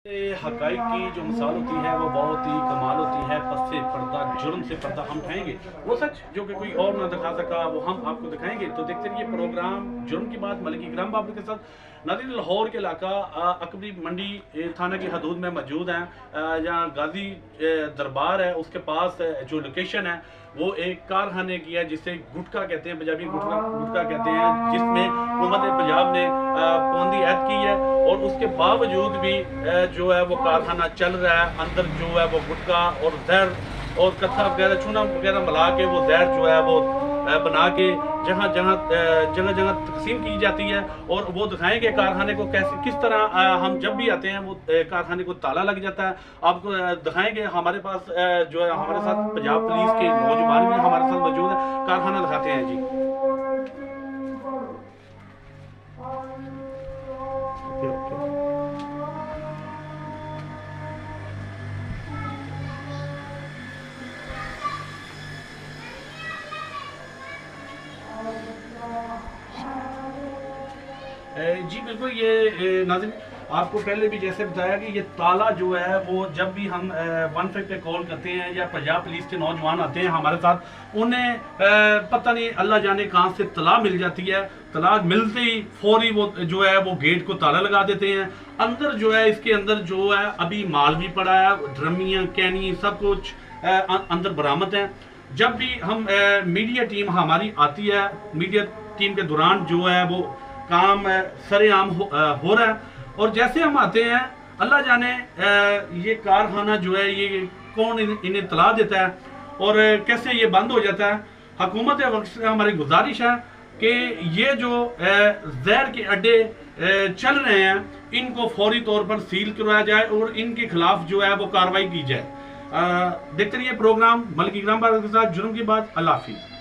हक़ाइक़ की जो मिसाल होती है वो बहुत ही कमाल होती है। पस से पर्दा, जुर्म से पर्दा हम उठाएँगे। वो सच जो कि कोई और ना दिखा सका वो हम आपको दिखाएँगे। तो देखते रहिए प्रोग्राम जुर्म की बात मलिक इकराम बाबू के साथ। नाज़रीन, लाहौर के इलाका अकबरी मंडी थाना की हदूद में मौजूद हैं। जहाँ गाज़ी दरबार है उसके पास जो लोकेशन है वो एक कारखाने की है जिसे गुटखा कहते हैं, पंजाबी गुटखा गुटखा कहते हैं, जिसमें हुकूमत पंजाब ने पाबंदी ऐद की है और उसके बावजूद भी जो है वो कारखाना चल रहा है। अंदर जो है वो गुटखा और जहर और कत्था वगैरह चूना वगैरह मिला के वो जहर जो है वो बना के जगह जगह तकसीम की जाती है। और वो दिखाएंगे कारखाने को कैसे किस तरह हम जब भी आते हैं वो कारखाने को ताला लग जाता है। आपको दिखाएंगे हमारे पास जो है हमारे साथ पंजाब पुलिस के नौजवान भी हमारे साथ मौजूद है। कारखाना दिखाते हैं जी। जी बिल्कुल, ये नाज़रीन आपको पहले भी जैसे बताया कि ये ताला जो है वो जब भी हम 15 पे कॉल करते हैं या पंजाब पुलिस के नौजवान आते हैं हमारे साथ, उन्हें पता नहीं अल्लाह जाने कहाँ से तला मिल जाती है। तला मिलते ही फौरी वो जो है वो गेट को ताला लगा देते हैं। अंदर जो है इसके अंदर जो है अभी माल भी पड़ा है, ड्रमियाँ कैनी सब कुछ अंदर बरामद है। जब भी हम मीडिया टीम हमारी आती है, मीडिया टीम के दौरान जो है वो काम सरेआम हो रहा है। और जैसे हम आते हैं अल्लाह जाने ये कारखाना जो है ये कौन इन्हें तला देता है और कैसे ये बंद हो जाता है। हुकूमत वक्त से हमारी गुजारिश है कि ये जो जहर के अड्डे चल रहे हैं इनको फौरी तौर पर सील करवाया जाए और इनके खिलाफ जो है वो कार्रवाई की जाए। देखते रहिए प्रोग्राम मलिक इकराम के साथ जुर्म की बात। अल्लाह हाफिज़।